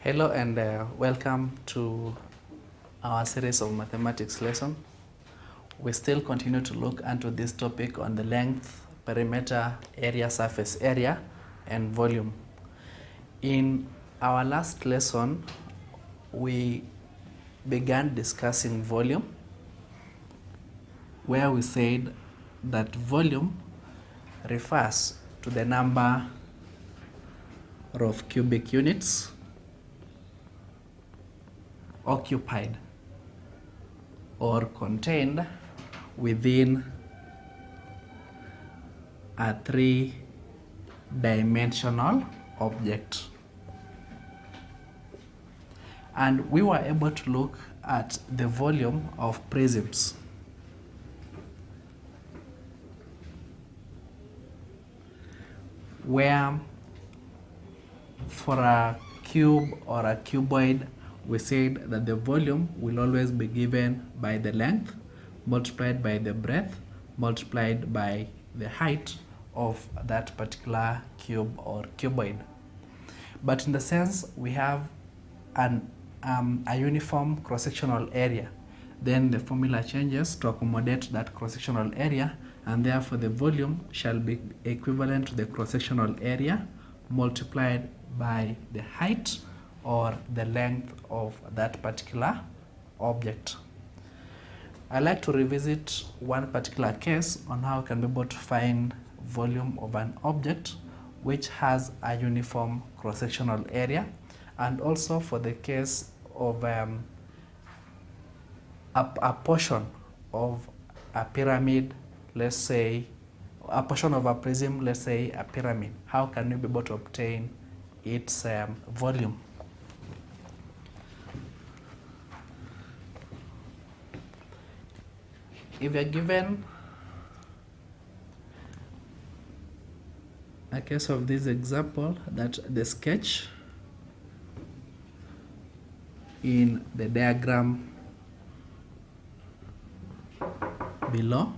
Hello and welcome to our series of mathematics lesson. We still continue to look into this topic on the length, perimeter, area, surface area, and volume. In our last lesson, we began discussing volume, where we said that volume refers to the number of cubic units occupied or contained within a three-dimensional object. And we were able to look at the volume of prisms. Where for a cube or a cuboid, we said that the volume will always be given by the length multiplied by the breadth multiplied by the height of that particular cube or cuboid. But in the sense we have a uniform cross-sectional area, then the formula changes to accommodate that cross-sectional area, and therefore the volume shall be equivalent to the cross-sectional area multiplied by the height or the length of that particular object. I'd like to revisit one particular case on how we can be able to find volume of an object which has a uniform cross-sectional area, and also for the case of a portion of a pyramid, let's say a portion of a prism, let's say a pyramid. How can we be able to obtain its volume? If you're given a case of this example, that the sketch in the diagram below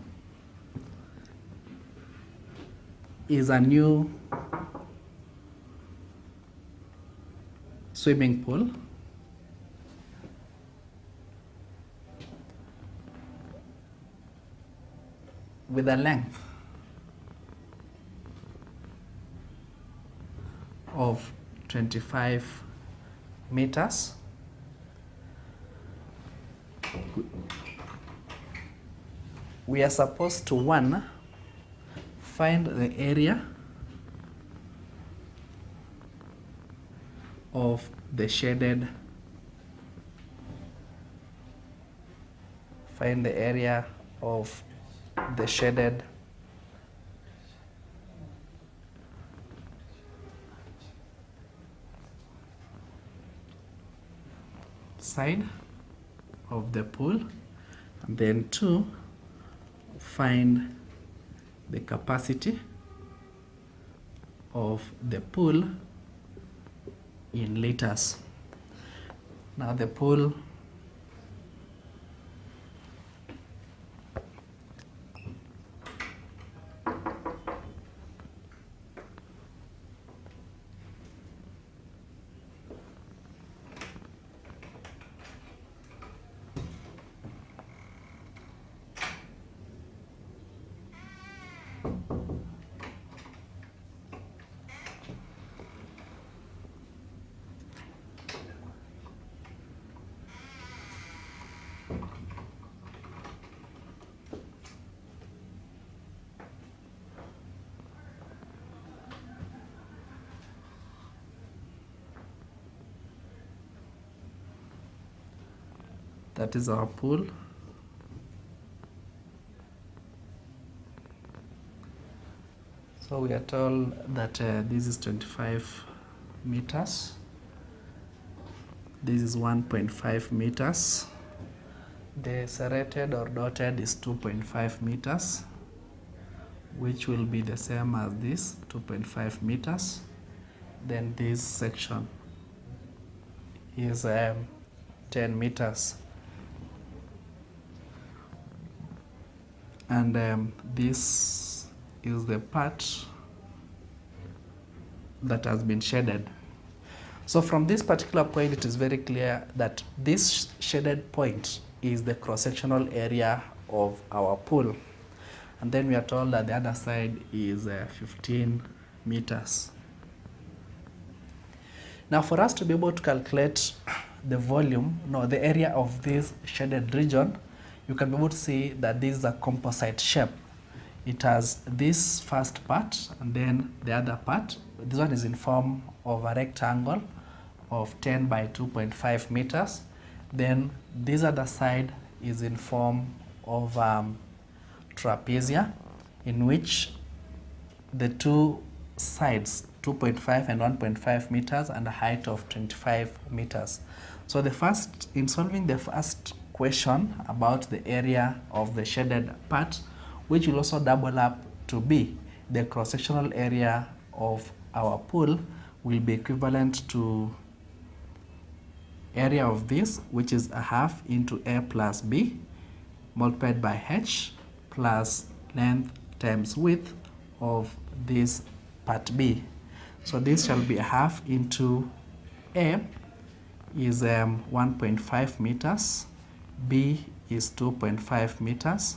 is a new swimming pool with a length of 25 meters. We are supposed to find the area of the shaded, side of the pool, and then to find the capacity of the pool in liters. Now the pool that is our pool. So we are told that this is 25 meters, this is 1.5 meters, the serrated or dotted is 2.5 meters, which will be the same as this 2.5 meters. Then this section is 10 meters. And this is the part that has been shaded. So from this particular point, it is very clear that this shaded point is the cross-sectional area of our pool. And then we are told that the other side is 15 meters. Now for us to be able to calculate the volume, no, the area of this shaded region, you can be able to see that this is a composite shape. It has this first part and then the other part. This one is in form of a rectangle of 10 by 2.5 meters. Then this other side is in form of trapezia, in which the two sides 2.5 and 1.5 meters and a height of 25 meters. So in solving the first question about the area of the shaded part, which will also double up to be the cross-sectional area of our pool, will be equivalent to area of this, which is a half into A plus B multiplied by H plus length times width of this part B. So this shall be a half into A is 1.5 meters, B is 2.5 meters,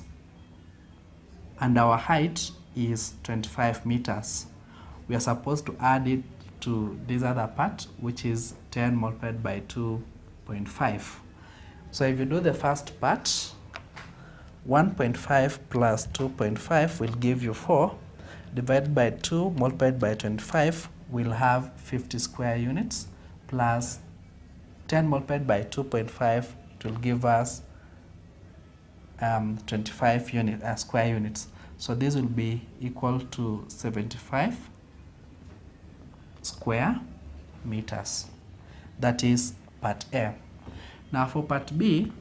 and our height is 25 meters. We are supposed to add it to this other part, which is 10 multiplied by 2.5. So if you do the first part, 1.5 plus 2.5 will give you 4, divided by 2 multiplied by 25 will have 50 square units, plus 10 multiplied by 2.5, it will give us 25 square units. So this will be equal to 75 square meters. That is part A. Now for part B,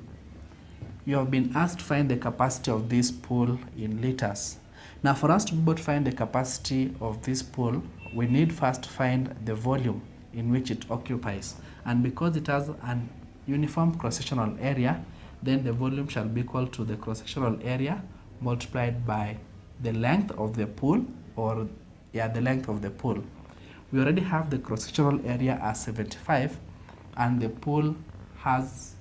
you have been asked to find the capacity of this pool in liters. Now for us to be able to find the capacity of this pool, we need first to find the volume in which it occupies. And because it has an uniform cross-sectional area, then the volume shall be equal to the cross-sectional area multiplied by the length of the pool, the length of the pool. We already have the cross-sectional area as 75, and the pool has,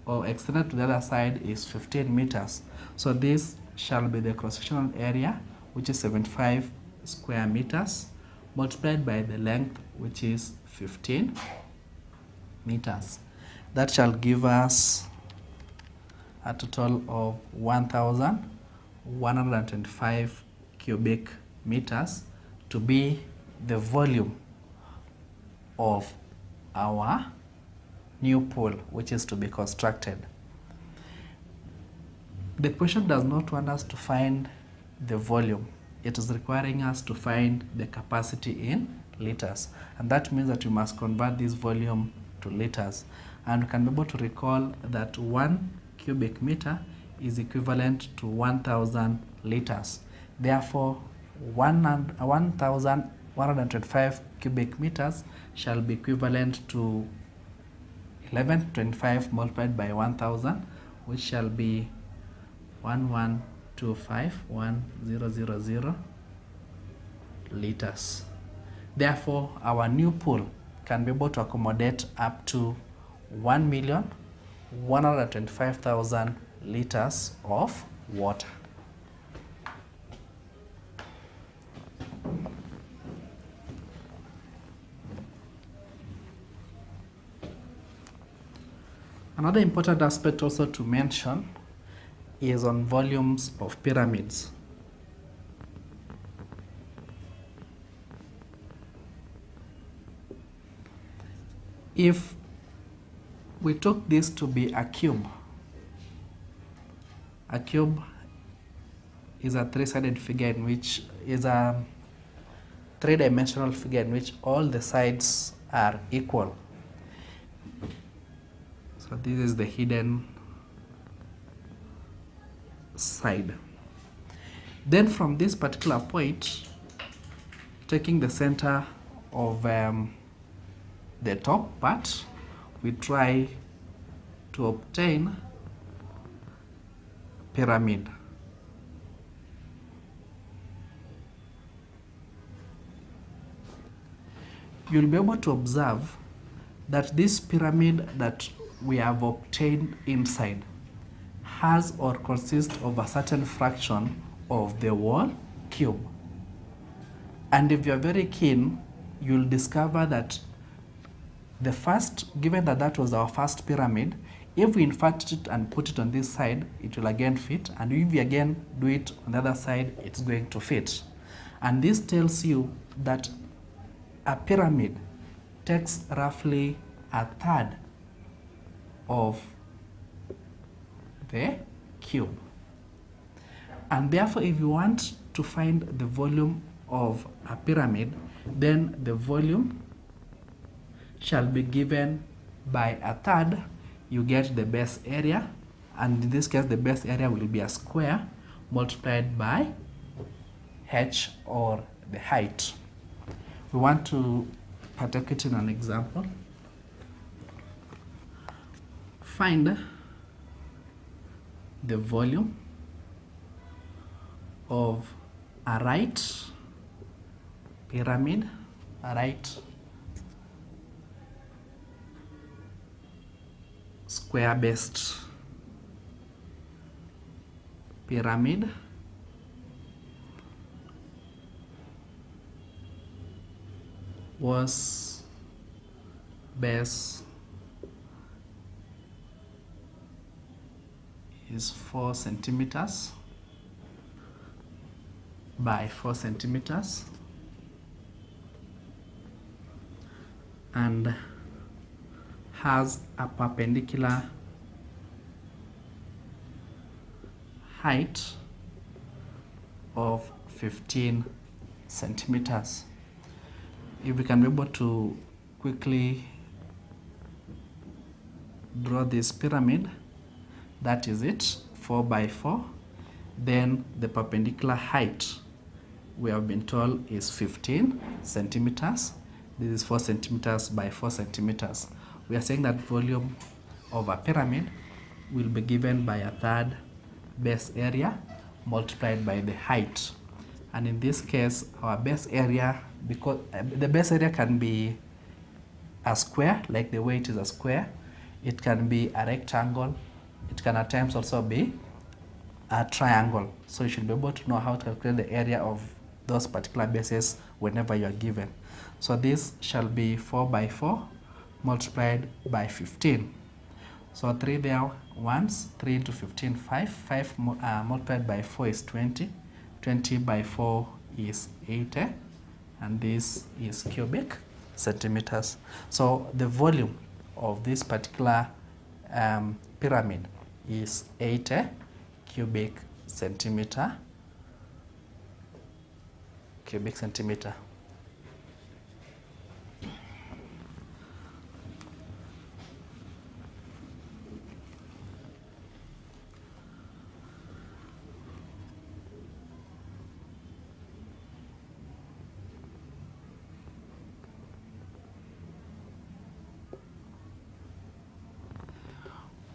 or extended to the other side, is 15 meters. So this shall be the cross-sectional area, which is 75 square meters, multiplied by the length, which is 15 meters. That shall give us a total of 1,125 cubic meters to be the volume of our new pool, which is to be constructed. The question does not want us to find the volume. It is requiring us to find the capacity in liters. And that means that we must convert this volume to liters. And we can be able to recall that 1 cubic meter is equivalent to 1,000 liters. Therefore, 1,125 cubic meters shall be equivalent to 1125 multiplied by 1,000, which shall be 11251000 liters. Therefore, our new pool can be able to accommodate up to 1,125,000 liters of water. Another important aspect also to mention is on volumes of pyramids. If we took this to be a cube is a three-sided figure, in which is a three-dimensional figure in which all the sides are equal. So this is the hidden side. Then from this particular point, taking the center of the top part, we try to obtain pyramid. You'll be able to observe that this pyramid that we have obtained inside has or consists of a certain fraction of the whole cube. And if you're very keen, you'll discover that the first, given that that was our first pyramid, if we invert it and put it on this side, it will again fit. And if we again do it on the other side, it's going to fit. And this tells you that a pyramid takes roughly a third of the cube. And therefore, if you want to find the volume of a pyramid, then the volume shall be given by a third. You get the base area, and in this case the base area will be a square multiplied by h, or the height. We want to partake it in an example. Find the volume of a right pyramid, a right square-based pyramid was base is 4 centimeters by 4 centimeters and has a perpendicular height of 15 centimeters. If we can be able to quickly draw this pyramid, that is it, 4 by 4, then the perpendicular height we have been told is 15 centimeters. This is 4 centimeters by 4 centimeters. We are saying that volume of a pyramid will be given by a third base area multiplied by the height. And in this case, our base area, because the base area can be a square, like the way it is a square, it can be a rectangle, it can at times also be a triangle. So you should be able to know how to calculate the area of those particular bases whenever you are given. So this shall be 4 by 4 multiplied by 15. So 3 there once, 3 into 15, 5. 5 multiplied by 4 is 20. 20 by 4 is 80. And this is cubic centimeters. So the volume of this particular pyramid is 80 cubic centimeter.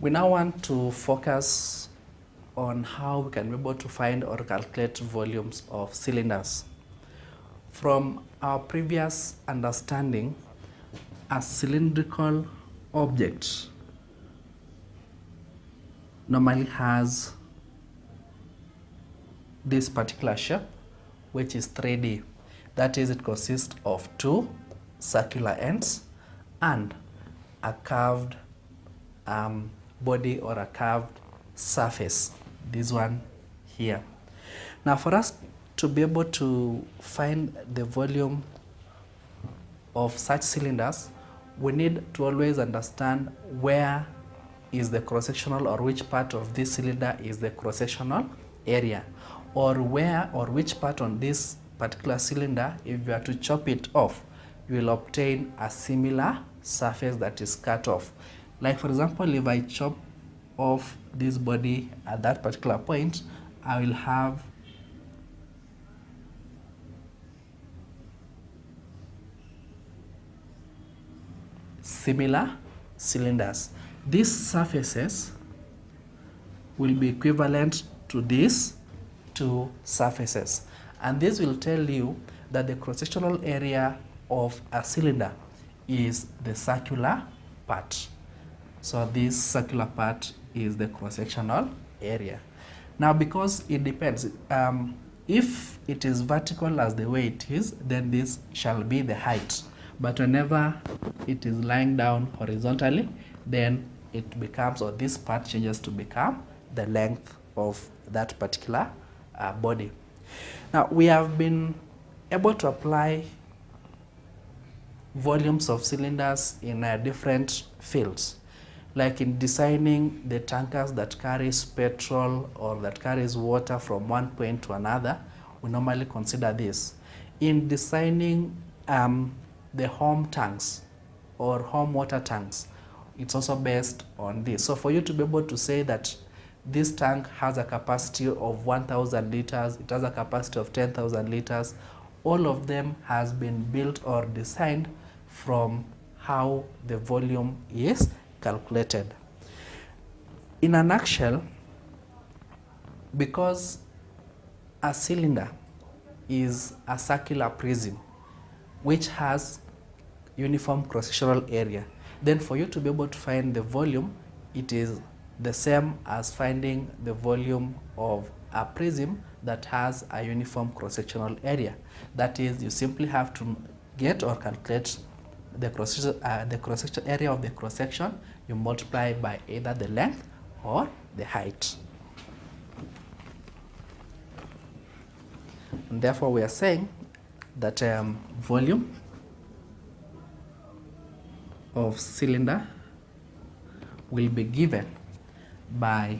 We now want to focus on how we can be able to find or calculate volumes of cylinders. From our previous understanding, a cylindrical object normally has this particular shape, which is 3D. That is, it consists of 2 circular ends and a curved body or a curved surface, this one here. Now, for us to be able to find the volume of such cylinders, we need to always understand where is the cross-sectional, or which part of this cylinder is the cross-sectional area, or where or which part on this particular cylinder, if you are to chop it off, you will obtain a similar surface that is cut off. Like, for example, if I chop off this body at that particular point, I will have similar cylinders. These surfaces will be equivalent to these 2 surfaces, and this will tell you that the cross-sectional area of a cylinder is the circular part. So this circular part is the cross-sectional area. Now, because it depends, if it is vertical as the way it is, then this shall be the height. But whenever it is lying down horizontally, then it becomes, or this part changes to become the length of that particular body. Now, we have been able to apply volumes of cylinders in different fields, like in designing the tankers that carries petrol or that carries water from one point to another. We normally consider this. In designing the home tanks or home water tanks, it's also based on this. So for you to be able to say that this tank has a capacity of 1,000 liters, it has a capacity of 10,000 liters, all of them has been built or designed from how the volume is calculated. In a nutshell, because a cylinder is a circular prism which has uniform cross-sectional area, then for you to be able to find the volume, it is the same as finding the volume of a prism that has a uniform cross-sectional area. That is, you simply have to get or calculate the cross-section area of the cross-section. You multiply by either the length or the height. And therefore, we are saying that volume of cylinder will be given by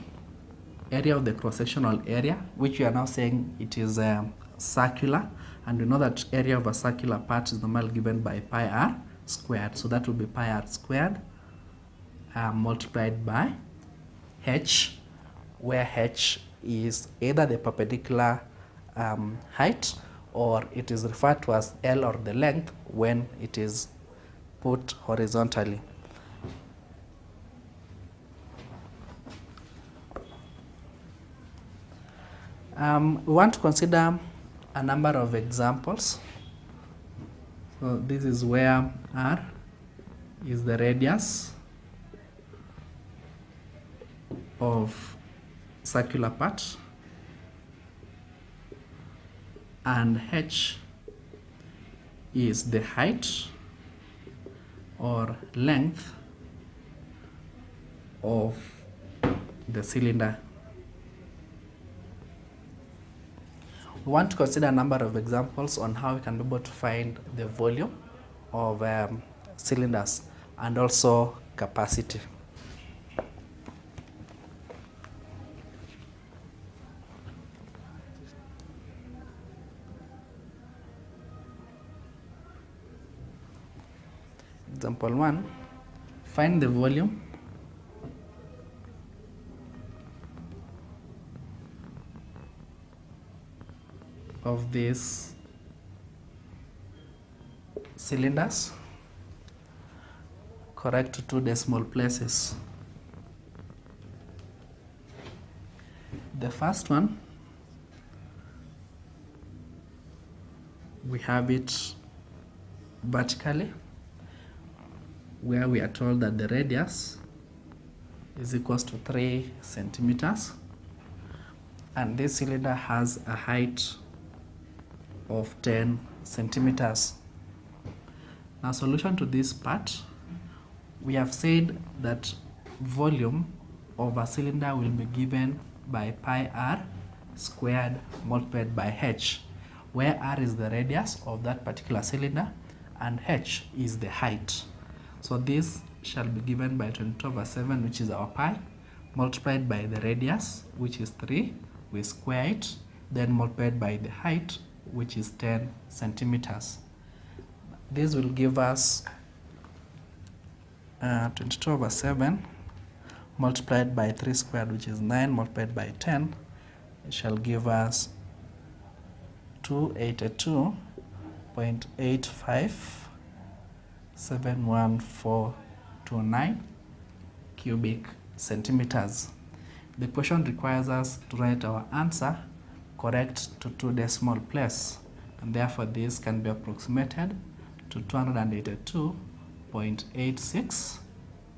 area of the cross-sectional area, which we are now saying it is circular, and we know that area of a circular part is normally given by pi r squared. So that will be pi r squared multiplied by h, where h is either the perpendicular height, or it is referred to as L, or the length, when it is put horizontally. We want to consider a number of examples. So this is where r is the radius of circular part, and h is the height or length of the cylinder. We want to consider a number of examples on how we can be able to find the volume of cylinders and also capacity. Example 1, find the volume of these cylinders. Correct to 2 decimal places. The first one, we have it vertically, where we are told that the radius is equals to 3 centimeters, and this cylinder has a height of 10 centimeters. Now, solution to this part, we have said that volume of a cylinder will be given by pi r squared multiplied by h, where r is the radius of that particular cylinder and h is the height. So this shall be given by 22/7, which is our pi, multiplied by the radius, which is 3, we square it, then multiplied by the height, which is 10 centimeters. This will give us 22/7 multiplied by 3 squared, which is 9, multiplied by 10. It shall give us 282.857149 cubic centimeters. The question requires us to write our answer correct to 2 decimal place, and therefore this can be approximated to 0.86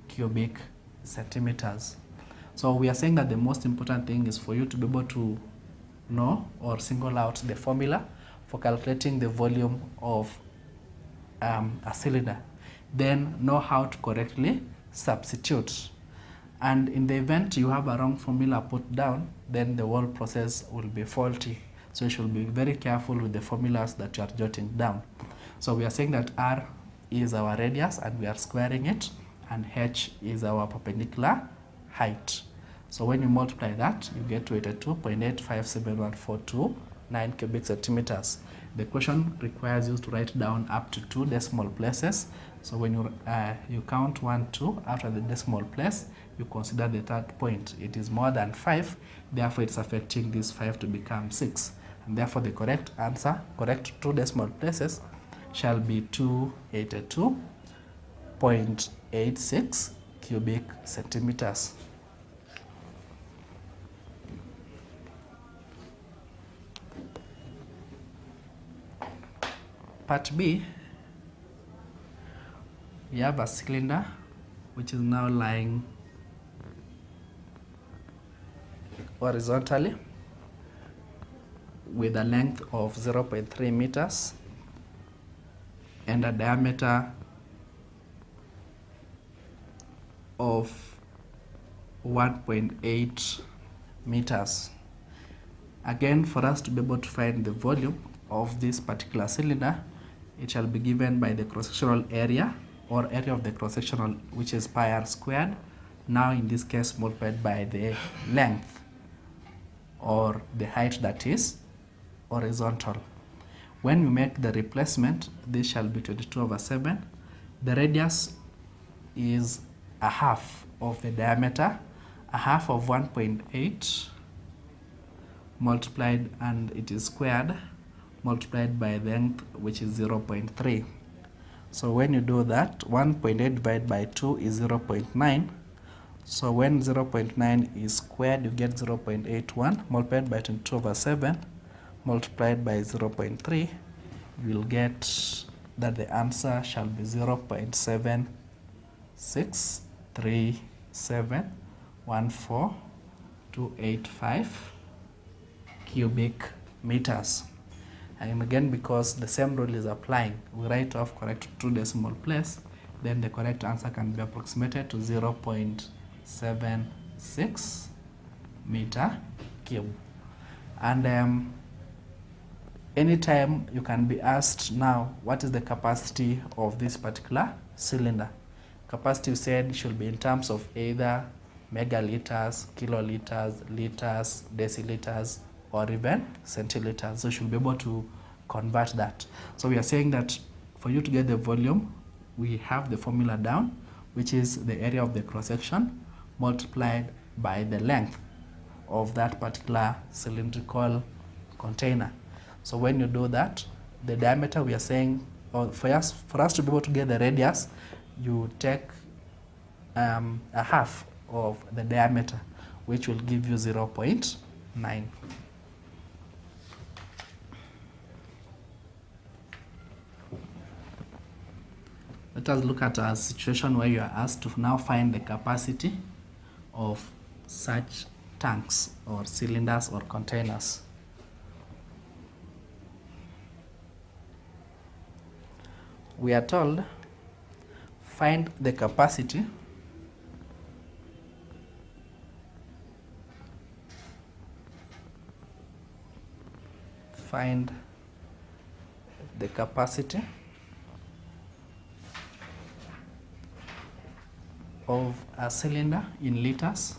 cubic centimeters. So we are saying that the most important thing is for you to be able to know or single out the formula for calculating the volume of a cylinder. Then know how to correctly substitute. And in the event you have a wrong formula put down, then the whole process will be faulty. So you should be very careful with the formulas that you are jotting down. So we are saying that R is our radius and we are squaring it, and H is our perpendicular height. So when you multiply that, you get to 82.8571429 cubic centimeters. The question requires you to write down up to 2 decimal places. So when you count 1, 2 after the decimal place, you consider the third point. It is more than 5, therefore it's affecting this 5 to become 6. And therefore the correct answer, correct 2 decimal places, shall be 282.86 cubic centimeters. Part B, we have a cylinder which is now lying horizontally with a length of 0.3 meters and a diameter of 1.8 meters. Again, for us to be able to find the volume of this particular cylinder, it shall be given by the cross-sectional area or area of the cross-sectional, which is pi r squared, now in this case multiplied by the length or the height that is horizontal. When we make the replacement, this shall be 22/7. The radius is a half of the diameter, a half of 1.8 multiplied, and it is squared, multiplied by length, which is 0.3. So when you do that, 1.8 divided by 2 is 0.9. So when 0.9 is squared, you get 0.81 multiplied by 22/7 multiplied by 0.3. You will get that the answer shall be 0.763714285 cubic meters. And again, because the same rule is applying, we write off correct 2 decimal place, then the correct answer can be approximated to 0.76 meter cube. And anytime you can be asked now, what is the capacity of this particular cylinder? Capacity, you said, should be in terms of either megaliters, kiloliters, liters, deciliters, or even centiliters. So you should be able to convert that. So we are saying that for you to get the volume, we have the formula down, which is the area of the cross-section multiplied by the length of that particular cylindrical container. So when you do that, the diameter, we are saying, or for us to be able to get the radius, you take a half of the diameter, which will give you 0.9. Let us look at a situation where you are asked to now find the capacity of such tanks or cylinders or containers. We are told, find the capacity of a cylinder in liters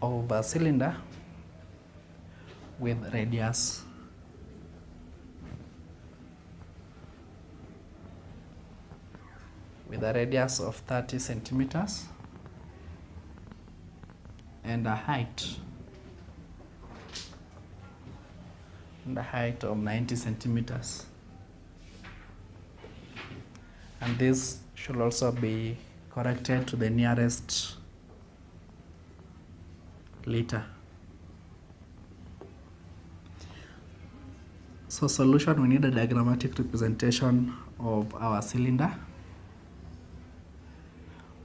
of a cylinder with radius with a radius of 30 centimeters and a height of 90 centimeters. And this should also be corrected to the nearest liter. So solution, we need a diagrammatic representation of our cylinder,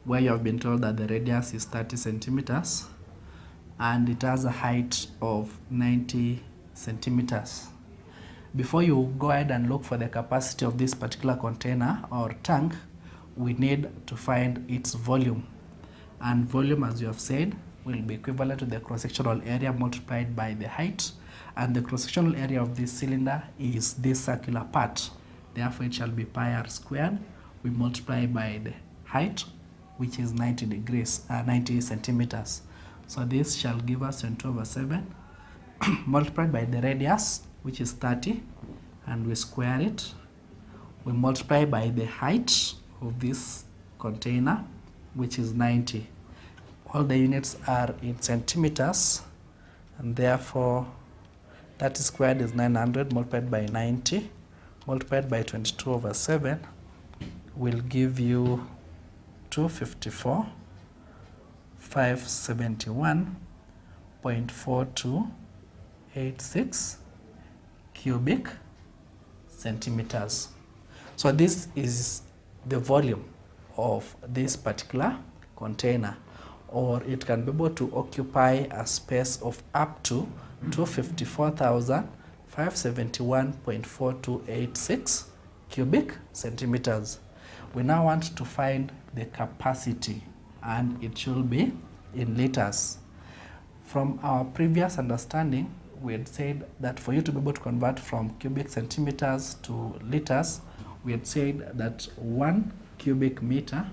where you have been told that the radius is 30 centimeters and it has a height of 90 centimeters. Before you go ahead and look for the capacity of this particular container or tank, we need to find its volume. And volume, as you have said, will be equivalent to the cross-sectional area multiplied by the height. And the cross-sectional area of this cylinder is this circular part. Therefore, it shall be pi r squared. We multiply by the height, which is 90 centimeters. So this shall give us 22/7 multiplied by the radius, which is 30, and we square it. We multiply by the height of this container, which is 90. All the units are in centimeters, and therefore 30 squared is 900 multiplied by 90 multiplied by 22/7 will give you 254,571.4286 cubic centimeters. So this is the volume of this particular container, or it can be able to occupy a space of up to 254,571.4286 cubic centimeters. We now want to find the capacity, and it should be in liters. From our previous understanding, we had said that for you to be able to convert from cubic centimeters to liters, we had said that 1 cubic meter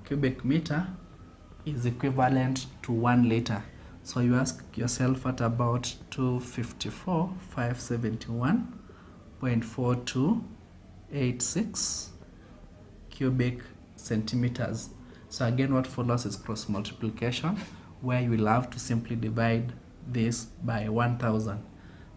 cubic meter is equivalent to 1 liter. So you ask yourself, at about 254,571.4286 cubic centimeters. So again, what follows is cross multiplication, where you will have to simply divide this by 1000,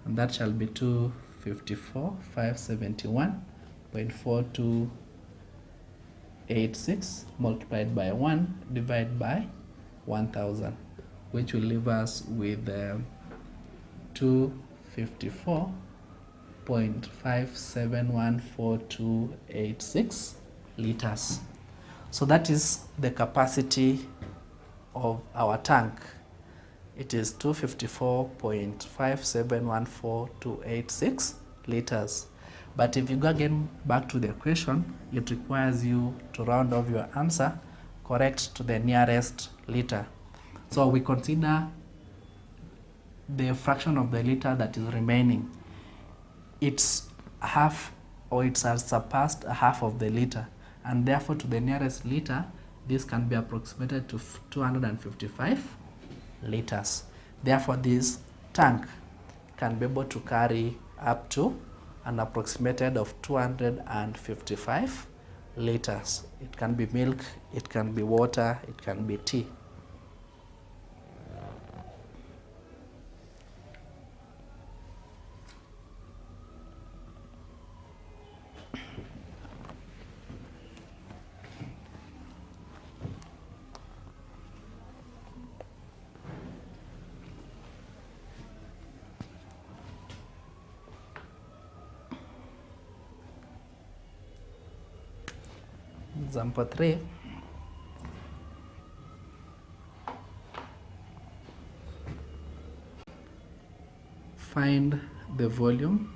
and that shall be 254,571.4286 multiplied by 1 divided by 1000, which will leave us with 254.5714286 liters. So that is the capacity of our tank. It is 254.5714286 liters. But if you go again back to the equation, it requires you to round off your answer correct to the nearest liter. So we consider the fraction of the liter that is remaining. It's half, or it has surpassed half of the liter, and therefore to the nearest liter, this can be approximated to 255 liters. Therefore, this tank can be able to carry up to an approximated of 255 liters. It can be milk, it can be water, it can be tea. Example 3. Find the volume.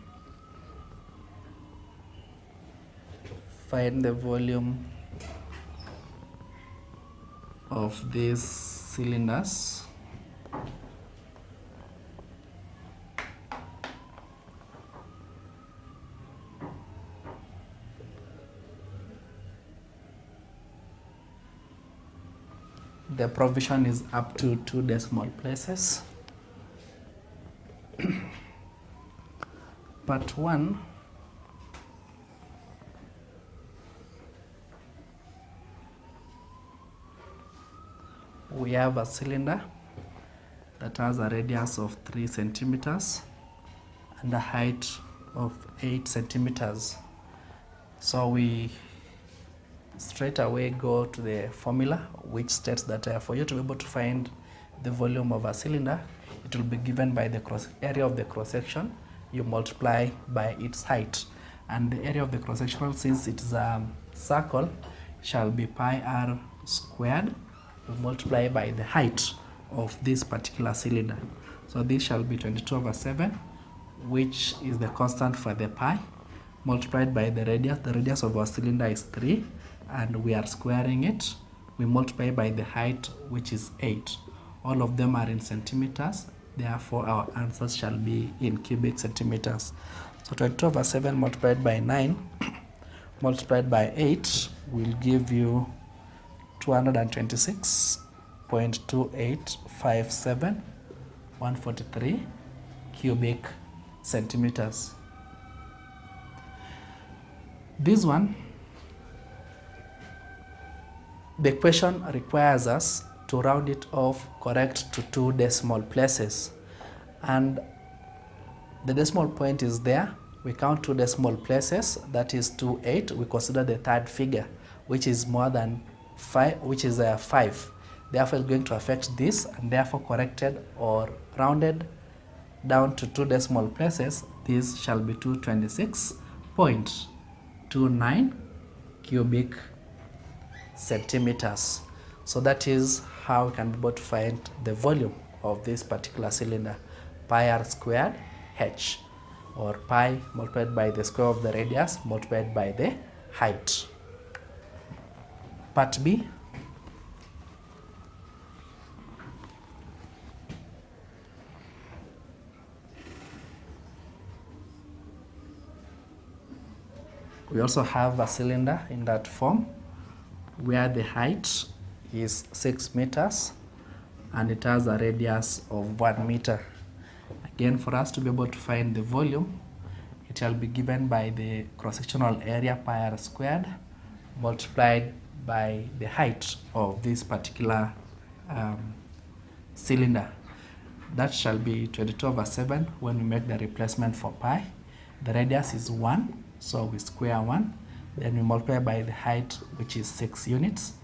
Find the volume of these cylinders. The provision is up to 2 decimal places. Part 1. We have a cylinder that has a radius of 3 centimeters and a height of 8 centimeters. So we straight away go to the formula, which states that for you to be able to find the volume of a cylinder, it will be given by the area of the cross section. You multiply by its height, and the area of the cross section, since it is a circle, shall be pi r squared. We multiply by the height of this particular cylinder. So this shall be 22/7, which is the constant for the pi, multiplied by the radius. The radius of our cylinder is 3, and we are squaring it. We multiply by the height, which is 8. All of them are in centimeters, therefore our answers shall be in cubic centimeters. So 22/7 multiplied by 9 multiplied by 8 will give you 226.2857 143 cubic centimeters. This one, the question requires us to round it off correct to 2 decimal places, and the decimal point is there. We count 2 decimal places, that is 28. We consider the third figure, which is more than 5, which is 5. Therefore, it's going to affect this, and therefore corrected or rounded down to 2 decimal places, this shall be 226.29 cubic centimeters. So that is how we can be able to find the volume of this particular cylinder. Pi r squared h, or pi multiplied by the square of the radius multiplied by the height. Part B. We also have a cylinder in that form, where the height is 6 meters and it has a radius of 1 meter. Again, for us to be able to find the volume, it shall be given by the cross-sectional area pi r squared multiplied by the height of this particular cylinder. That shall be 22/7 when we make the replacement for pi. The radius is 1, so we square 1. Then we multiply by the height, which is 6 units.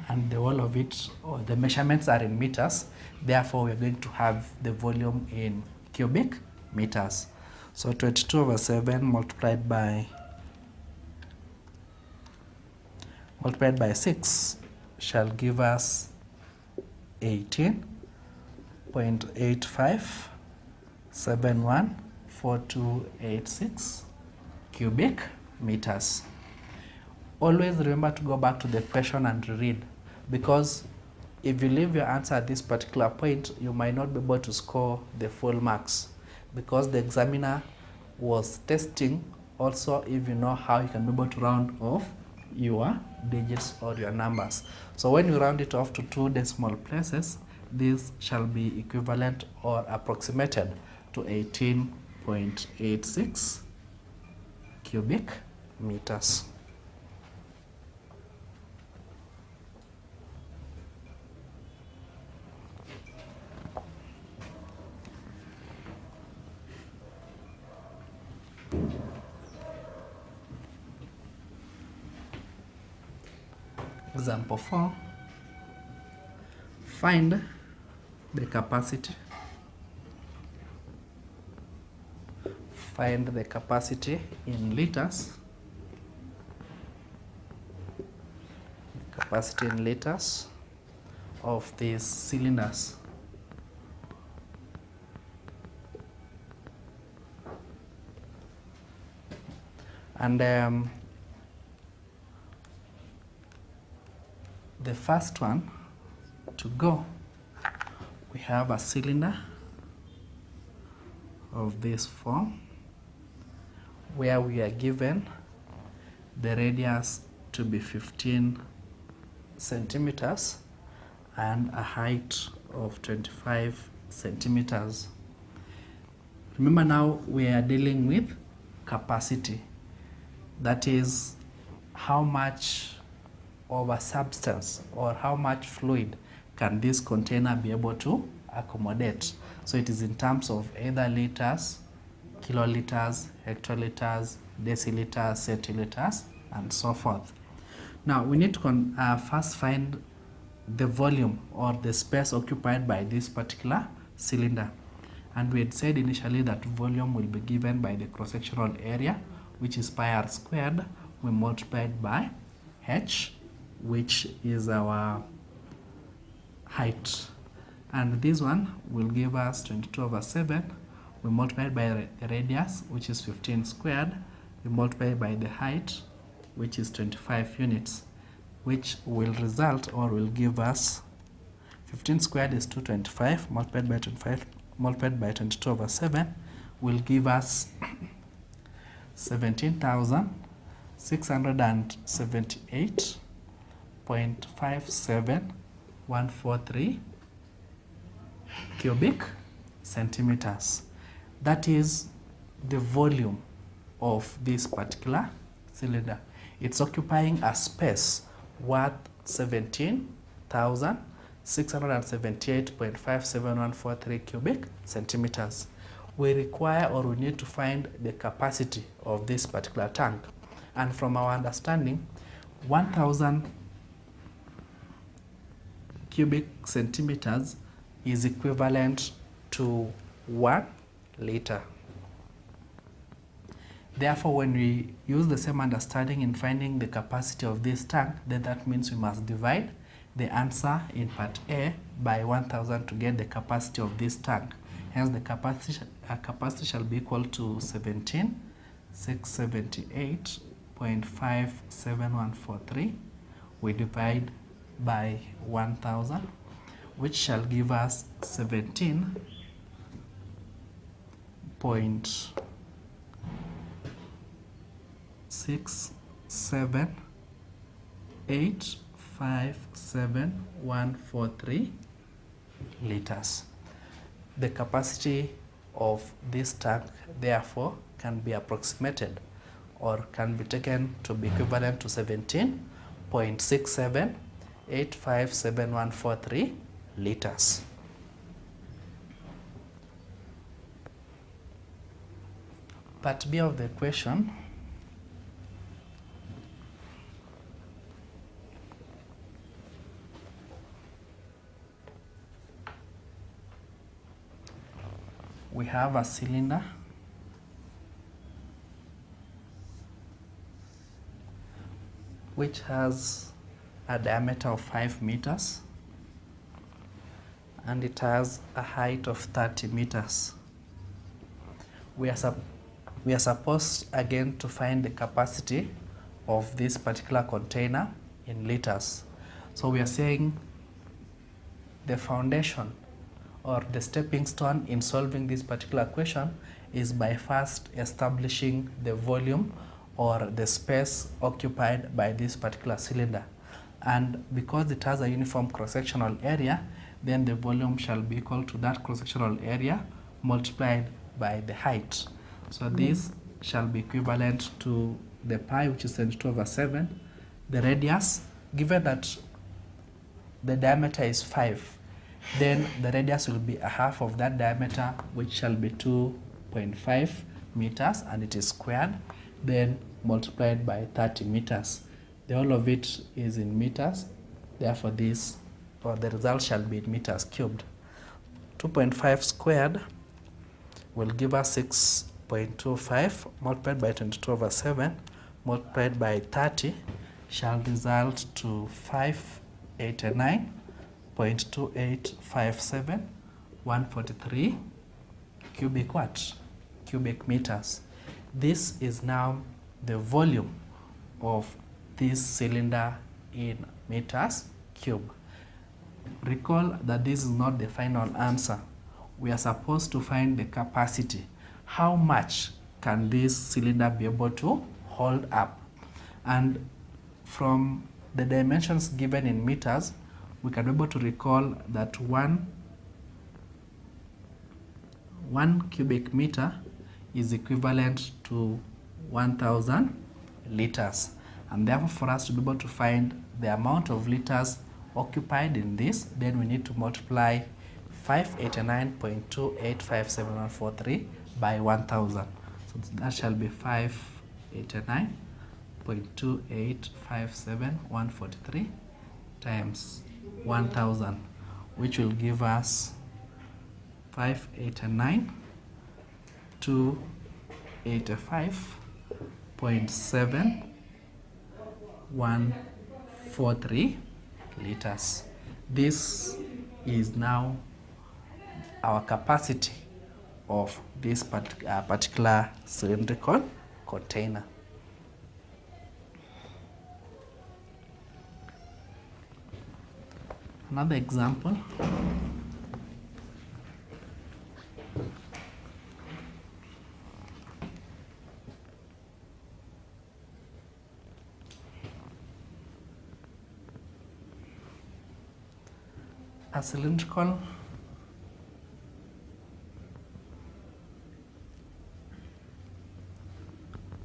And the whole of it, or the measurements, are in meters. Therefore, we're going to have the volume in cubic meters. So 22/7 multiplied by 6 shall give us 18.85714286 cubic meters. Always remember to go back to the question and read, because if you leave your answer at this particular point, you might not be able to score the full marks, because the examiner was testing also if you know how you can be able to round off your digits or your numbers. So when you round it off to 2 decimal places, this shall be equivalent or approximated to 18.86 cubic meters. Example 4. Find the capacity. Find the capacity in liters. Capacity in liters of these cylinders. And the first one to go, we have a cylinder of this form, where we are given the radius to be 15 centimeters and a height of 25 centimeters. Remember, now we are dealing with capacity. That is how much of a substance or how much fluid can this container be able to accommodate. So it is in terms of either liters, kiloliters, hectoliters, deciliters, centiliters, and so forth. Now we need to first find the volume or the space occupied by this particular cylinder. And we had said initially that volume will be given by the cross-sectional area, which is pi r squared. We multiplied by h, which is our height. And this one will give us 22/7. We multiply by the radius, which is 15 squared. We multiply by the height, which is 25 units, which will result or will give us 15 squared is 225 multiplied by 25 multiplied by 22/7 will give us 17,678.57143 cubic centimeters. That is the volume of this particular cylinder. It's occupying a space worth 17,678.57143 cubic centimeters. We require or we need to find the capacity of this particular tank. And from our understanding, 1,000 cubic centimeters is equivalent to 1 liter. Therefore, when we use the same understanding in finding the capacity of this tank, then that means we must divide the answer in part A by 1,000 to get the capacity of this tank. Hence, the capacity shall be equal to 17,678.57143. We divide by 1,000, which shall give us 17.67857,143 liters. The capacity of this tank, therefore, can be approximated or can be taken to be equivalent to 17.67857143 liters. Part B of the question. We have a cylinder which has a diameter of 5 meters and it has a height of 30 meters. We are supposed again to find the capacity of this particular container in liters. So we are saying the foundation or the stepping stone in solving this particular question is by first establishing the volume or the space occupied by this particular cylinder. And because it has a uniform cross-sectional area, then the volume shall be equal to that cross-sectional area multiplied by the height. So this shall be equivalent to the pi, which is 22/7. The radius, given that the diameter is 5, then the radius will be a half of that diameter, which shall be 2.5 meters, and it is squared, then multiplied by 30 meters. The whole of it is in meters, therefore this, or the result shall be in meters cubed. 2.5 squared will give us 6.25 multiplied by 22/7 multiplied by 30 shall result to 589.2857,143 cubic meters. This is now the volume of this cylinder in meters cube. Recall that this is not the final answer. We are supposed to find the capacity. How much can this cylinder be able to hold up? And from the dimensions given in meters, we can be able to recall that one cubic meter is equivalent to 1,000 liters. And therefore, for us to be able to find the amount of liters occupied in this, then we need to multiply 589.285743 by 1,000. So that shall be 589 0.2857143 times 1000, which will give us 589,285.7143 liters. This is now our capacity of this particular cylindrical container. Another example.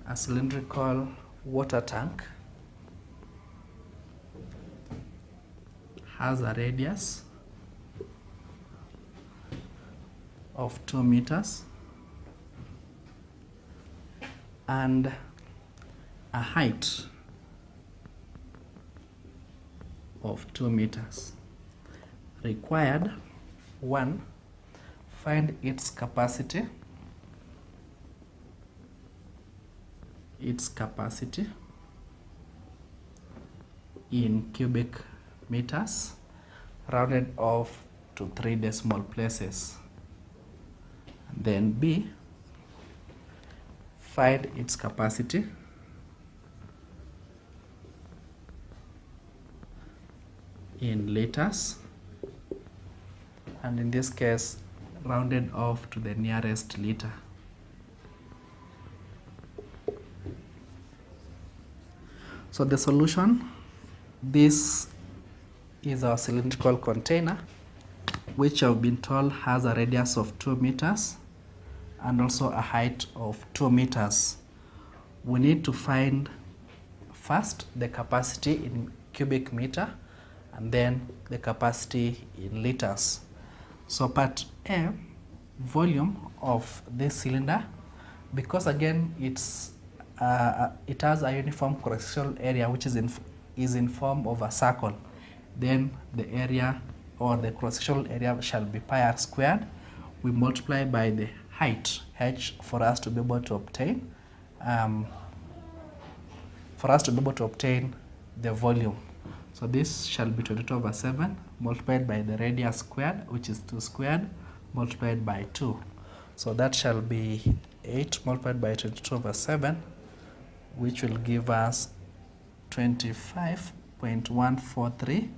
A cylindrical water tank has a radius of 2 meters and a height of 2 meters. Required: 1. Find its capacity. In cubic meters, rounded off to 3 decimal places. And then B, find its capacity in liters, and in this case rounded off to the nearest liter. So the solution: this is our cylindrical container, which I've been told has a radius of 2 meters and also a height of 2 meters. We need to find first the capacity in cubic meter and then the capacity in liters. So part A, volume of this cylinder, because again it has a uniform cross-sectional area which is in form of a circle, then the area or the cross-sectional area shall be pi r squared. We multiply by the height h for us to be able to obtain the volume. So this shall be 22/7 multiplied by the radius squared, which is 2 squared, multiplied by 2. So that shall be 8 multiplied by 22/7, which will give us 25.143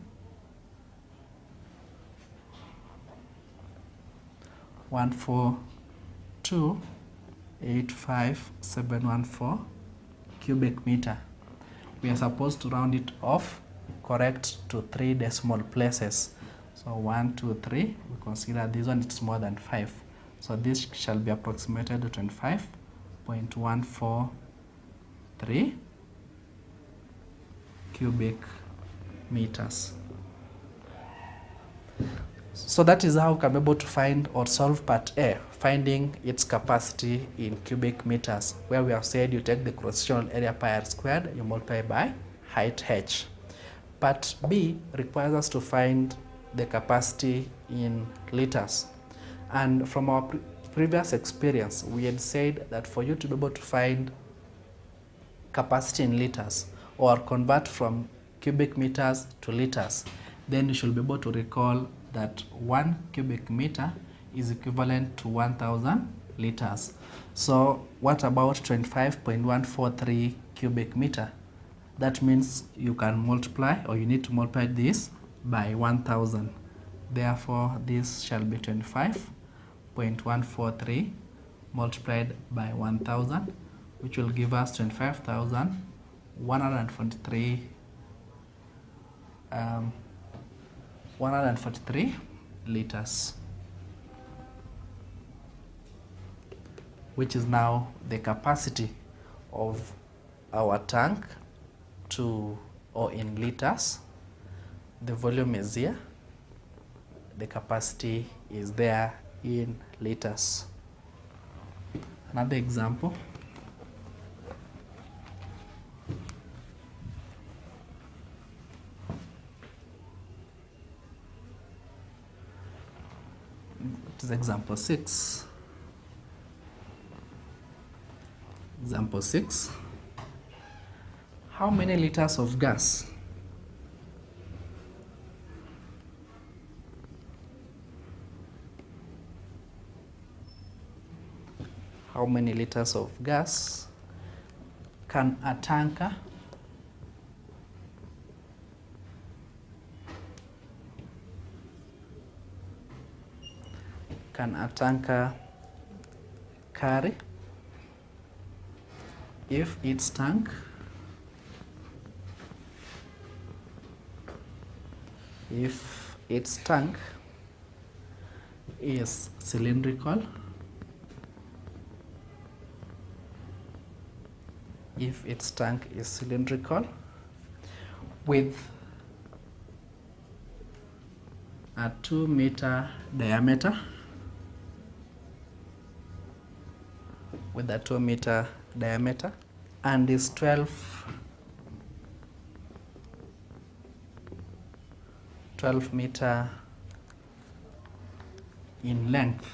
142.85714 cubic meter. We are supposed to round it off correct to 3 decimal places. So 1, 2, 3, we consider this one it's more than 5. So this shall be approximated to 25.143 cubic meters. So that is how we can be able to find or solve part A, finding its capacity in cubic meters, where we have said you take the cross-sectional area pi r squared, you multiply by height h. Part B requires us to find the capacity in liters. And from our previous experience, we had said that for you to be able to find capacity in liters or convert from cubic meters to liters, then you should be able to recall that 1 cubic meter is equivalent to 1000 liters. So what about 25.143 cubic meter? That means you can multiply, or you need to multiply this by 1000. Therefore, this shall be 25.143 multiplied by 1000, which will give us 143 liters, which is now the capacity of our tank or in liters. The volume is here, the capacity is there in liters. Another example. is example 6. Example 6. How many liters of gas can a tanker carry if its tank is cylindrical, with a 2-meter diameter, and is 12 meter in length.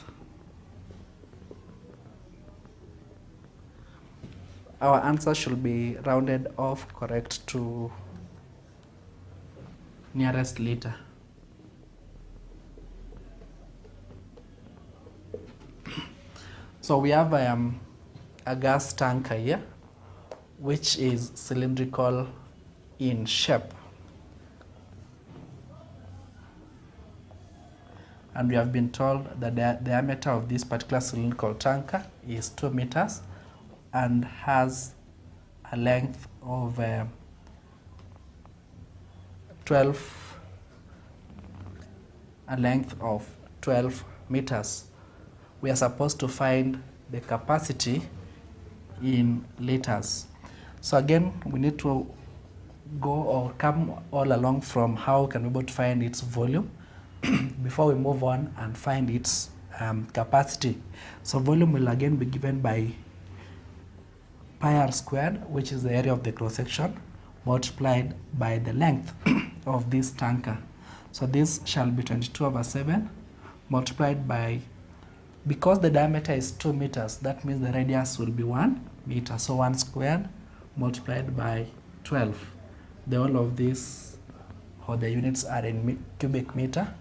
Our answer should be rounded off correct to nearest liter. So we have a gas tanker here, which is cylindrical in shape. And we have been told that the diameter of this particular cylindrical tanker is 2 meters and has a length of 12 meters. We are supposed to find the capacity in liters. So again, we need to go or come all along from how can we be able to find its volume before we move on and find its capacity. So volume will again be given by pi r squared, which is the area of the cross section, multiplied by the length of this tanker. So this shall be 22/7 multiplied by, because the diameter is 2 meters, that means the radius will be 1 meter. So 1 squared multiplied by 12. The whole of this, or the units, are in cubic meter.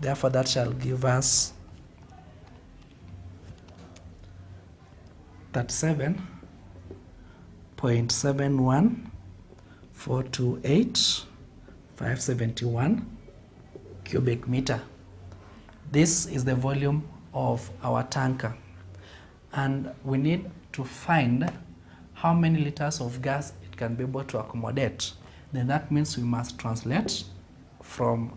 Therefore, that shall give us 37.71428,571 cubic meter. This is the volume of our tanker, and we need to find how many liters of gas it can be able to accommodate. Then that means we must translate from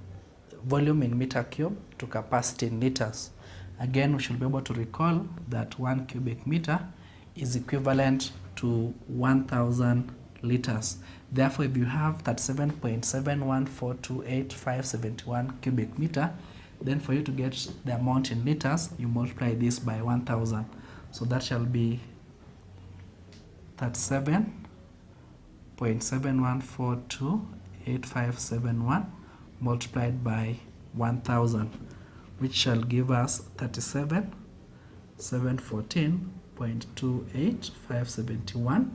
volume in meter cube to capacity in liters. Again, we should be able to recall that 1 cubic meter is equivalent to 1,000 liters. Therefore, if you have 37.71428,571 cubic meter, then for you to get the amount in liters, you multiply this by 1,000. So that shall be 37.71428571 multiplied by 1,000, which shall give us 37,714.28571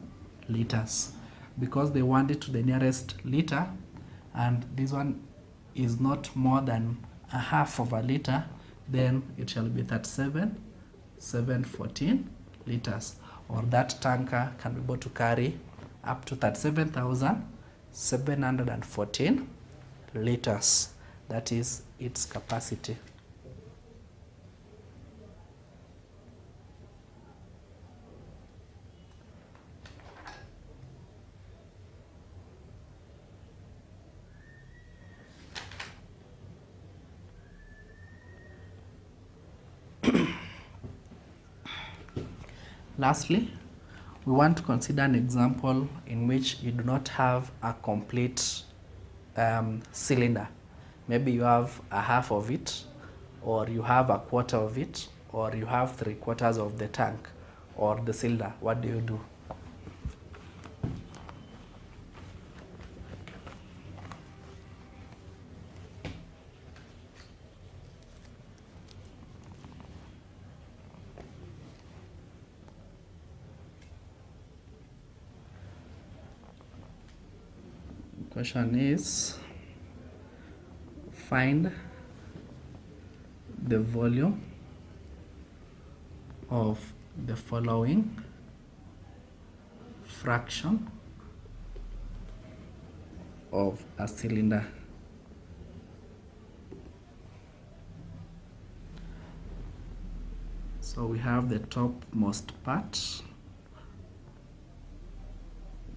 liters. Because they want it to the nearest liter, and this one is not more than a half of a liter, then it shall be 37,714 liters, or that tanker can be able to carry up to 37,714 liters. That is its capacity. Lastly, we want to consider an example in which you do not have a complete cylinder. Maybe you have a half of it, or you have a quarter of it, or you have 3/4 of the tank or the cylinder. What do you do? Question is, find the volume of the following fraction of a cylinder. So we have the topmost part,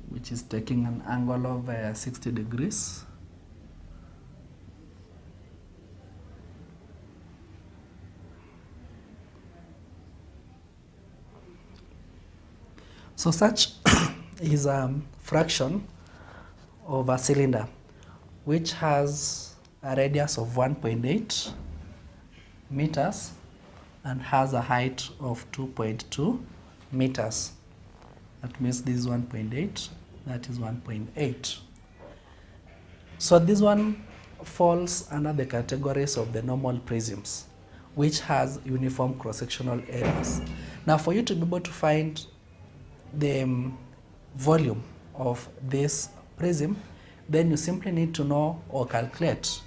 which is taking an angle of 60 degrees. So such is a fraction of a cylinder which has a radius of 1.8 meters and has a height of 2.2 meters. That means this is 1.8, that is 1.8. So this one falls under the categories of the normal prisms, which has uniform cross-sectional areas. Now for you to be able to find the volume of this prism, then you simply need to know or calculate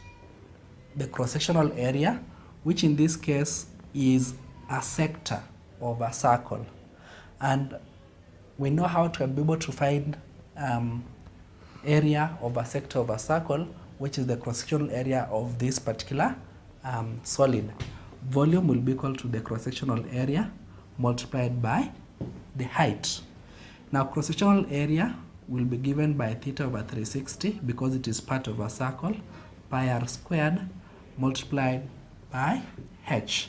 the cross-sectional area, which in this case is a sector of a circle. And we know how to be able to find area of a sector of a circle, which is the cross-sectional area of this particular solid. Volume will be equal to the cross-sectional area multiplied by the height. Now cross-sectional area will be given by theta over 360 because it is part of a circle, pi r squared multiplied by h.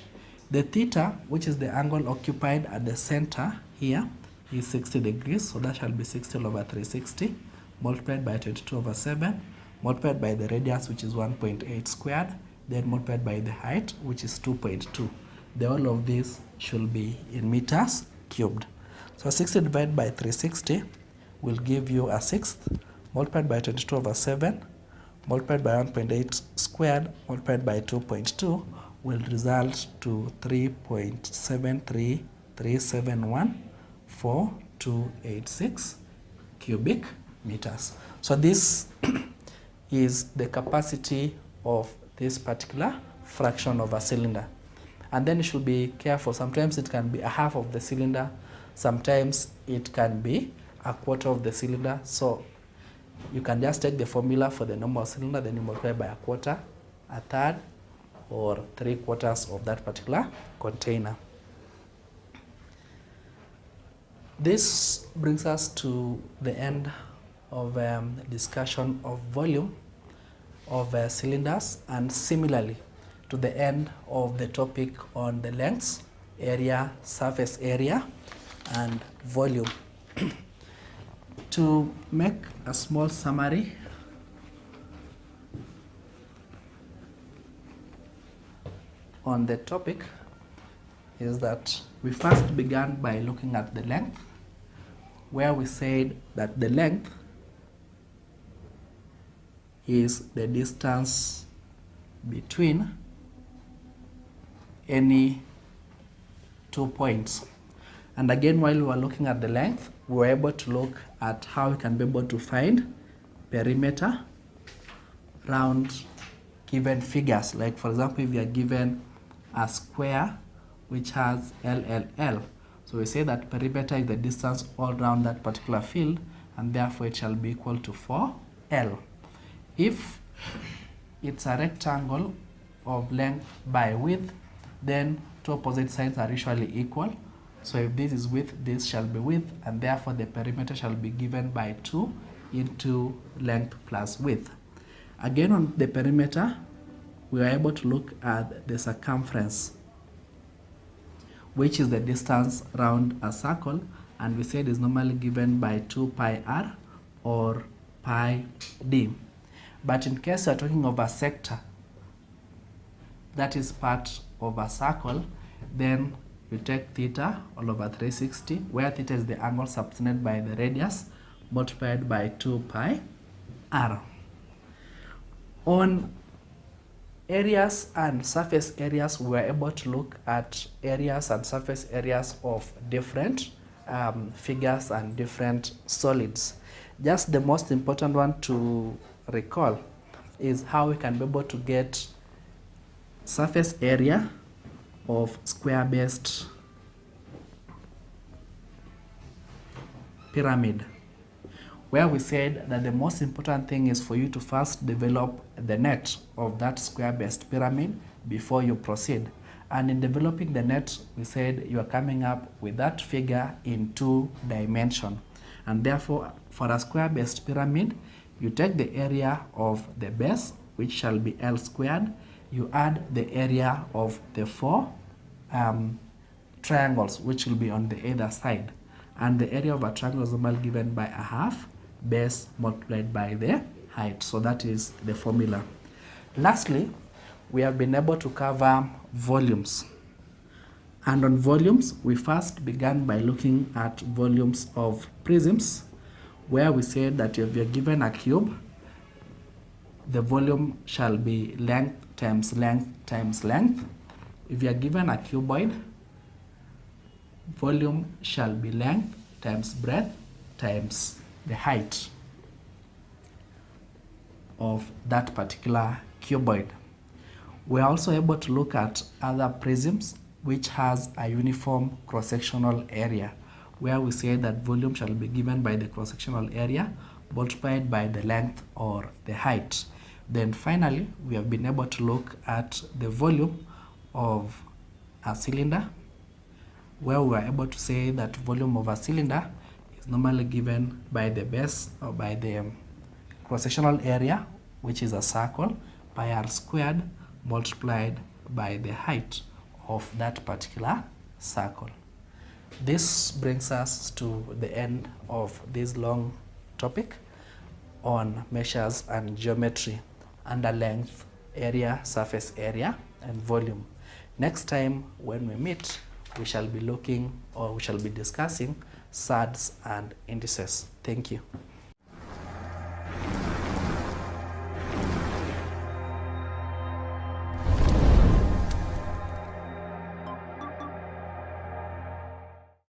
The theta, which is the angle occupied at the center here, is 60 degrees, so that shall be 60 over 360 multiplied by 22 over 7 multiplied by the radius, which is 1.8 squared, then multiplied by the height, which is 2.2. The whole of this should be in meters cubed. So 60 divided by 360 will give you a sixth, multiplied by 22 over 7 multiplied by 1.8 squared multiplied by 2.2 will result to 3.733714286 cubic meters. So this is the capacity of this particular fraction of a cylinder. And then you should be careful. Sometimes it can be a half of the cylinder, sometimes it can be a quarter of the cylinder. So you can just take the formula for the normal cylinder, then you multiply by a quarter, a third, or 3/4 of that particular container. This brings us to the end of discussion of volume of cylinders, and similarly to the end of the topic on the lengths, area, surface area, and volume. To make a small summary, on the topic is that we first began by looking at the length, where we said that the length is the distance between any 2 points. And again, while we were looking at the length, we were able to look at how we can be able to find perimeter around given figures. Like for example, if you are given a square which has LLL, so we say that perimeter is the distance all around that particular field, and therefore it shall be equal to 4L. If it's a rectangle of length by width, then two opposite sides are usually equal. So if this is width, this shall be width, and therefore the perimeter shall be given by 2 into length plus width. Again, on the perimeter, we are able to look at the circumference, which is the distance around a circle, and we said is normally given by 2 pi r or pi d. But in case you are talking of a sector that is part of a circle, then we take theta all over 360, where theta is the angle subtended by the radius multiplied by 2 pi r. On areas and surface areas, we were able to look at areas and surface areas of different figures and different solids. Just the most important one to recall is how we can be able to get surface area of square-based pyramid, where we said that the most important thing is for you to first develop the net of that square-based pyramid before you proceed. And in developing the net, we said you are coming up with that figure in 2 dimensions. And therefore, for a square-based pyramid, you take the area of the base, which shall be L squared. You add the area of the 4 triangles, which will be on the either side. And the area of a triangle is normally given by a half base multiplied by the height. So that is the formula. Lastly, we have been able to cover volumes. And on volumes, we first began by looking at volumes of prisms, where we said that if you're given a cube, the volume shall be length times length times length. If you are given a cuboid, volume shall be length times breadth times the height of that particular cuboid. We are also able to look at other prisms which has a uniform cross-sectional area, where we say that volume shall be given by the cross-sectional area multiplied by the length or the height. Then finally, we have been able to look at the volume of a cylinder, where we are able to say that volume of a cylinder is normally given by the base or by the cross-sectional area, which is a circle, pi r squared multiplied by the height of that particular circle. This brings us to the end of this long topic on measures and geometry under length, area, surface area, and volume. Next time when we meet, we shall be looking, or we shall be discussing surds and indices. Thank you.